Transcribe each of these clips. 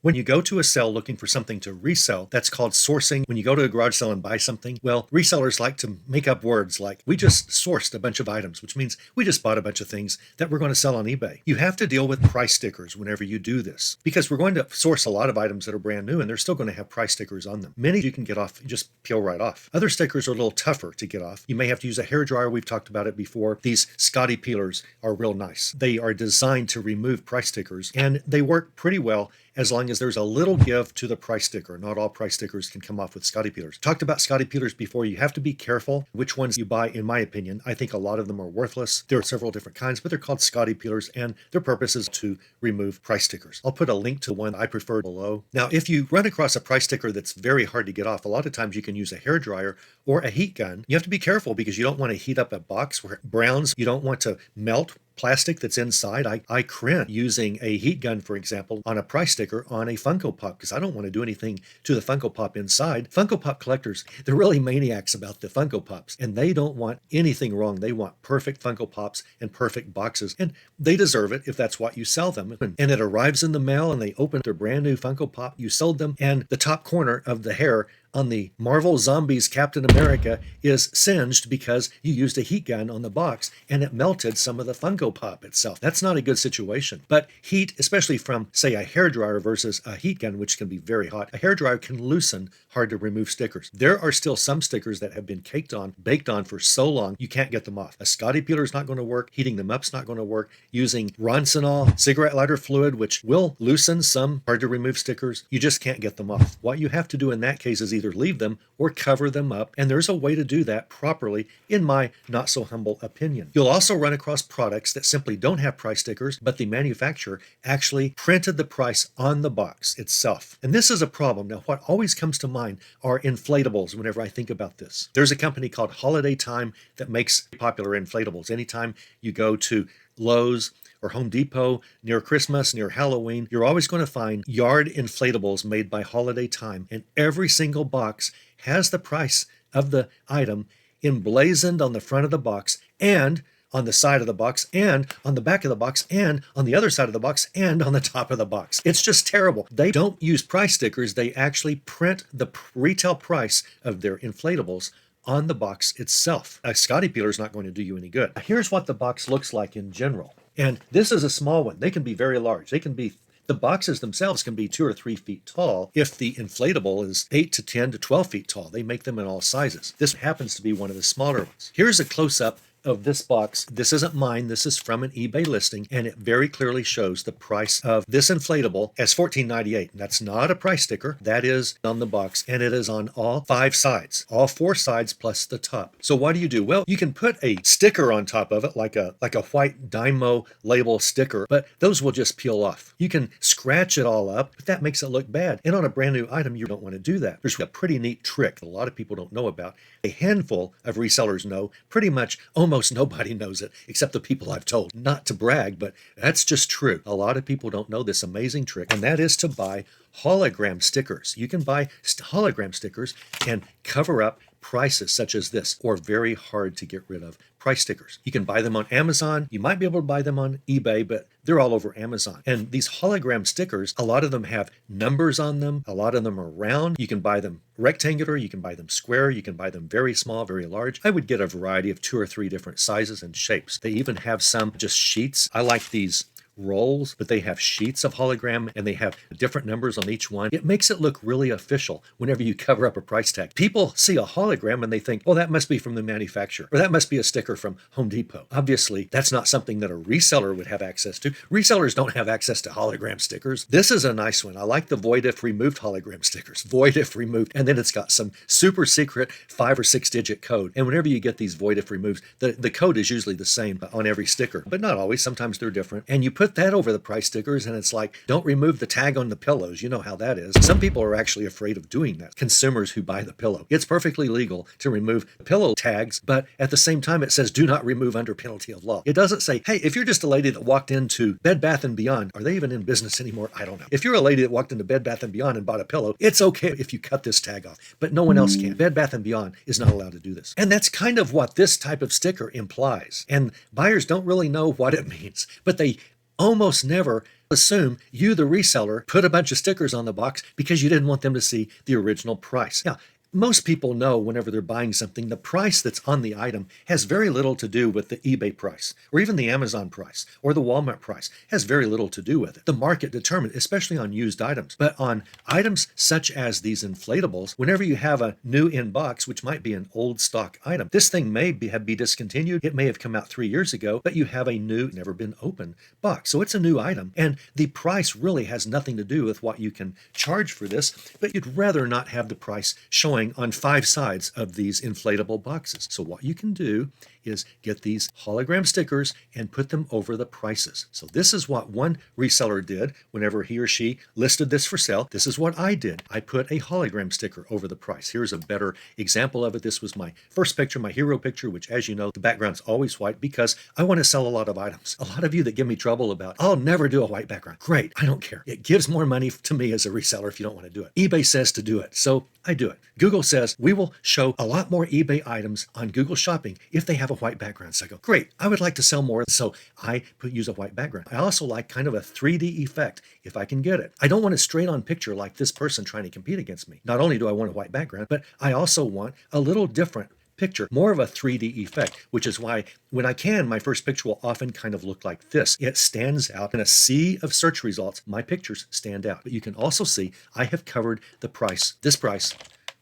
When you go to a sale looking for something to resell, that's called sourcing. When you go to a garage sale and buy something, well, resellers like to make up words like, we just sourced a bunch of items, which means we just bought a bunch of things that we're going to sell on eBay. You have to deal with price stickers whenever you do this, because we're going to source a lot of items that are brand new and they're still going to have price stickers on them. Many you can get off, just peel right off. Other stickers are a little tougher to get off. You may have to use a hairdryer. We've talked about it before. These Scotty peelers are real nice. They are designed to remove price stickers and they work pretty well as long as there's a little give to the price sticker. Not all price stickers can come off with Scotty peelers. Talked about Scotty peelers before. You have to be careful which ones you buy, in my opinion. I think a lot of them are worthless. There are several different kinds, but they're called Scotty peelers, and their purpose is to remove price stickers. I'll put a link to one I prefer below. Now, if you run across a price sticker that's very hard to get off, a lot of times you can use a hairdryer or a heat gun. You have to be careful because you don't want to heat up a box where it browns. You don't want to melt plastic that's inside. I crimp using a heat gun, for example, on a price sticker on a Funko Pop because I don't want to do anything to the Funko Pop inside. Funko Pop collectors, they're really maniacs about the Funko Pops, and they don't want anything wrong. They want perfect Funko Pops and perfect boxes, and they deserve it if that's what you sell them. And it arrives in the mail and they open their brand new Funko Pop. You sold them, and the top corner of the hair on the Marvel Zombies Captain America is singed because you used a heat gun on the box and it melted some of the Funko Pop itself. That's not a good situation. But heat, especially from, say, a hairdryer versus a heat gun, which can be very hot, a hairdryer can loosen hard to remove stickers. There are still some stickers that have been baked on for so long, you can't get them off. A Scotty peeler is not going to work. Heating them up is not going to work. Using Ronsinol cigarette lighter fluid, which will loosen some hard to remove stickers, you just can't get them off. What you have to do in that case is either leave them or cover them up, and there's a way to do that properly, in my not so humble opinion. You'll also run across products that simply don't have price stickers, but the manufacturer actually printed the price on the box itself. And this is a problem. Now, what always comes to mind are inflatables whenever I think about this. There's a company called Holiday Time that makes popular inflatables. Anytime you go to Lowe's or Home Depot near Christmas, near Halloween, you're always going to find yard inflatables made by Holiday Time, and every single box has the price of the item emblazoned on the front of the box and on the side of the box and on the back of the box and on the other side of the box and on the top of the box. It's just terrible. They don't use price stickers. They actually print the retail price of their inflatables on the box itself. A Scotty peeler is not going to do you any good. Here's what the box looks like in general. And this is a small one. They can be very large. The boxes themselves can be 2 or 3 feet tall if the inflatable is 8 to 10 to 12 feet tall. They make them in all sizes. This happens to be one of the smaller ones. Here's a close-up of this box. This isn't mine. This is from an eBay listing, and it very clearly shows the price of this inflatable as $14.98. That's not a price sticker. That is on the box, and it is on all 5 sides, all 4 sides plus the top. So what do? Well, you can put a sticker on top of it, like a white Dymo label sticker, but those will just peel off. You can scratch it all up, but that makes it look bad. And on a brand new item, you don't want to do that. There's a pretty neat trick that a lot of people don't know about. A handful of resellers know. Pretty much almost nobody knows it, except the people I've told. Not to brag, but that's just true. A lot of people don't know this amazing trick, and that is to buy hologram stickers. You can buy hologram stickers and cover up prices such as this, or very hard to get rid of price stickers. You can buy them on Amazon. You might be able to buy them on eBay, but they're all over Amazon. And these hologram stickers, a lot of them have numbers on them. A lot of them are round. You can buy them rectangular. You can buy them square. You can buy them very small, very large. I would get a variety of 2 or 3 different sizes and shapes. They even have some just sheets. I like these rolls, but they have sheets of hologram and they have different numbers on each one. It makes it look really official whenever you cover up a price tag. People see a hologram and they think, oh, that must be from the manufacturer, or that must be a sticker from Home Depot. Obviously, that's not something that a reseller would have access to. Resellers don't have access to hologram stickers. This is a nice one. I like the void if removed hologram stickers. Void if removed. And then it's got some super secret 5 or 6 digit code. And whenever you get these void if removed, the code is usually the same on every sticker, but not always. Sometimes they're different. And you put that over the price stickers and it's like, don't remove the tag on the pillows. You know how that is. Some people are actually afraid of doing that. Consumers who buy the pillow. It's perfectly legal to remove pillow tags, but at the same time it says do not remove under penalty of law. It doesn't say, hey, if you're just a lady that walked into Bed Bath & Beyond, are they even in business anymore? I don't know. If you're a lady that walked into Bed Bath & Beyond and bought a pillow, it's okay if you cut this tag off, but no one else can. Bed Bath & Beyond is not allowed to do this. And that's kind of what this type of sticker implies. And buyers don't really know what it means, but they almost never Assume you, the reseller, put a bunch of stickers on the box because you didn't want them to see the original price. Now, most people know whenever they're buying something, the price that's on the item has very little to do with the eBay price, or even the Amazon price, or the Walmart price. It has very little to do with it. The market determines, especially on used items. But on items such as these inflatables, whenever you have a new in box, which might be an old stock item, this thing may be discontinued. It may have come out 3 years ago, but you have a new, never been opened box. So it's a new item, and the price really has nothing to do with what you can charge for this, but you'd rather not have the price showing on 5 sides of these inflatable boxes. So what you can do is get these hologram stickers and put them over the prices. So this is what one reseller did whenever he or she listed this for sale. This is what I did. I put a hologram sticker over the price. Here's a better example of it. This was my first picture, my hero picture, which, as you know, the background's always white because I want to sell a lot of items. A lot of you that give me trouble about, I'll never do a white background. Great. I don't care. It gives more money to me as a reseller if you don't want to do it. eBay says to do it, so I do it. Google says we will show a lot more eBay items on Google Shopping if they have a white background. So I go, great, I would like to sell more. So I use a white background. I also like kind of a 3D effect if I can get it. I don't want a straight on picture like this person trying to compete against me. Not only do I want a white background, but I also want a little different picture, more of a 3D effect, which is why when I can, my first picture will often kind of look like this. It stands out in a sea of search results. My pictures stand out, but you can also see I have covered the price, this price,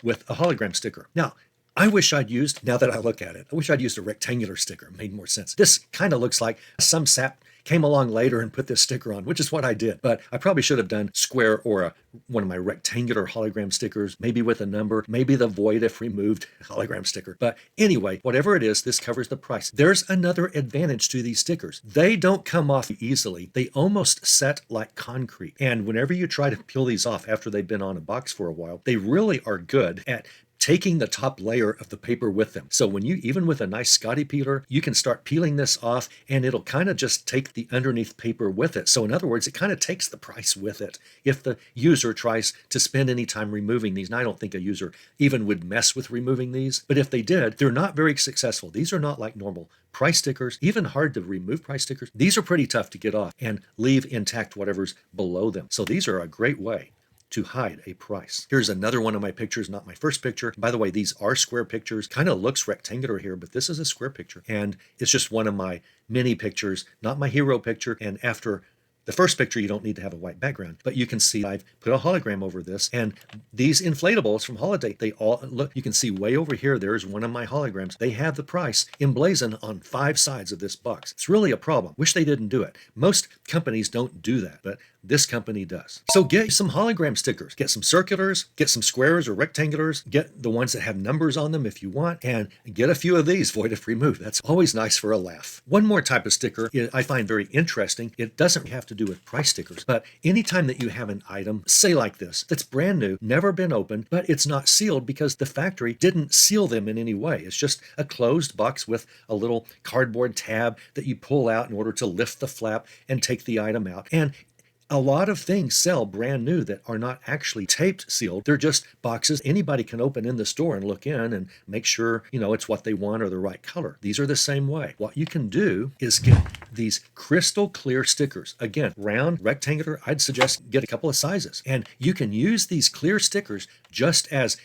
with a hologram sticker. Now, I wish I'd used, now that I look at it, I wish I'd used a rectangular sticker. It made more sense. This kind of looks like some sap came along later and put this sticker on, which is what I did. But I probably should have done square or one of my rectangular hologram stickers, maybe with a number, maybe the void if removed hologram sticker. But anyway, whatever it is, this covers the price. There's another advantage to these stickers. They don't come off easily. They almost set like concrete. And whenever you try to peel these off after they've been on a box for a while, they really are good at taking the top layer of the paper with them. So when you, even with a nice Scotty peeler, you can start peeling this off and it'll kind of just take the underneath paper with it. So in other words, it kind of takes the price with it if the user tries to spend any time removing these. And I don't think a user even would mess with removing these, but if they did, they're not very successful. These are not like normal price stickers, even hard to remove price stickers. These are pretty tough to get off and leave intact whatever's below them. So these are a great way to hide a price. Here's another one of my pictures, not my first picture. By the way, these are square pictures. Kind of looks rectangular here, but this is a square picture. And it's just one of my mini pictures, not my hero picture. And after the first picture, you don't need to have a white background, but you can see I've put a hologram over this. And these inflatables from Holiday, they all look, you can see way over here, there's one of my holograms. They have the price emblazoned on 5 sides of this box. It's really a problem. Wish they didn't do it. Most companies don't do that, but this company does. So get some hologram stickers, get some circulars, get some squares or rectangulars, get the ones that have numbers on them if you want, and get a few of these void if removed. That's always nice for a laugh. One more type of sticker I find very interesting. It doesn't have to do with price stickers, but anytime that you have an item, say like this, that's brand new, never been opened, but it's not sealed because the factory didn't seal them in any way. It's just a closed box with a little cardboard tab that you pull out in order to lift the flap and take the item out. And a lot of things sell brand new that are not actually taped sealed. They're just boxes anybody can open in the store and look in and make sure, it's what they want or the right color. These are the same way. What you can do is get these crystal clear stickers. Again, round, rectangular, I'd suggest get a couple of sizes. And you can use these clear stickers just as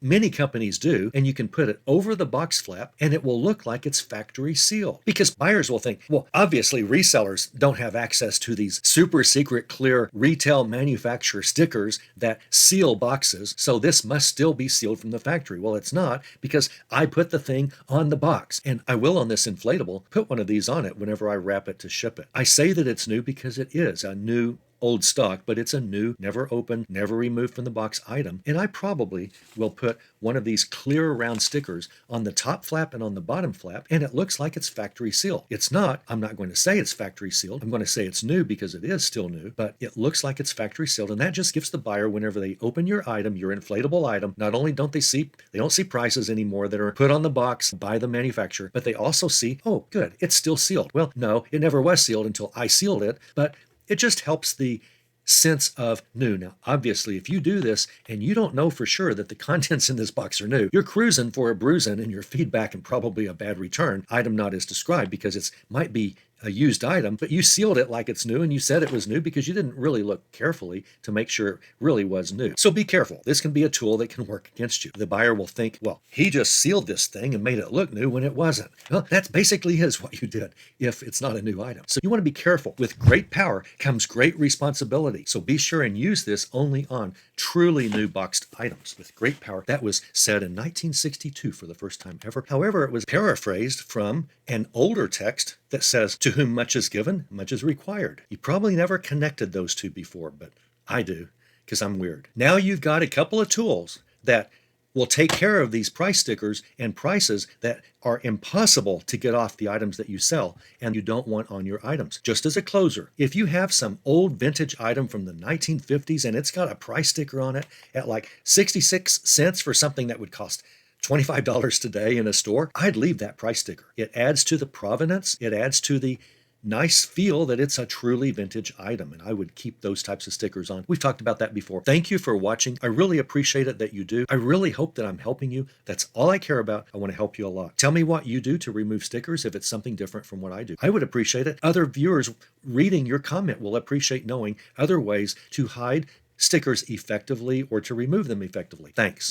many companies do, and you can put it over the box flap and it will look like it's factory sealed. Because buyers will think, well, obviously resellers don't have access to these super secret clear retail manufacturer stickers that seal boxes, so this must still be sealed from the factory. Well, it's not, because I put the thing on the box, and I will on this inflatable put one of these on it whenever I wrap it to ship it. I say that it's new because it is a new old stock, but it's a new, never opened, never removed from the box item. And I probably will put one of these clear round stickers on the top flap and on the bottom flap, and it looks like it's factory sealed. It's not. I'm not going to say it's factory sealed. I'm going to say it's new because it is still new, but it looks like it's factory sealed. And that just gives the buyer, whenever they open your item, your inflatable item, not only don't they don't see prices anymore that are put on the box by the manufacturer, but they also see, oh, good, it's still sealed. Well, no, it never was sealed until I sealed it, but it just helps the sense of new. Now, obviously, if you do this and you don't know for sure that the contents in this box are new, you're cruising for a bruising and your feedback and probably a bad return, item not as described, because it might be a used item, but you sealed it like it's new and you said it was new because you didn't really look carefully to make sure it really was new. So be careful. This can be a tool that can work against you. The buyer will think, well, he just sealed this thing and made it look new when it wasn't. Well, that's basically is what you did if it's not a new item. So you want to be careful. With great power comes great responsibility. So be sure and use this only on truly new boxed items. With great power, that was said in 1962 for the first time ever. However, it was paraphrased from an older text that says, to whom much is given, much is required. You probably never connected those two before, but I do, because I'm weird. Now you've got a couple of tools that will take care of these price stickers and prices that are impossible to get off the items that you sell and you don't want on your items. Just as a closer, if you have some old vintage item from the 1950s and it's got a price sticker on it at like 66 cents for something that would cost $25 today in a store, I'd leave that price sticker. It adds to the provenance. It adds to the nice feel that it's a truly vintage item, and I would keep those types of stickers on. We've talked about that before. Thank you for watching. I really appreciate it that you do. I really hope that I'm helping you. That's all I care about. I want to help you a lot. Tell me what you do to remove stickers if it's something different from what I do. I would appreciate it. Other viewers reading your comment will appreciate knowing other ways to hide stickers effectively or to remove them effectively. Thanks.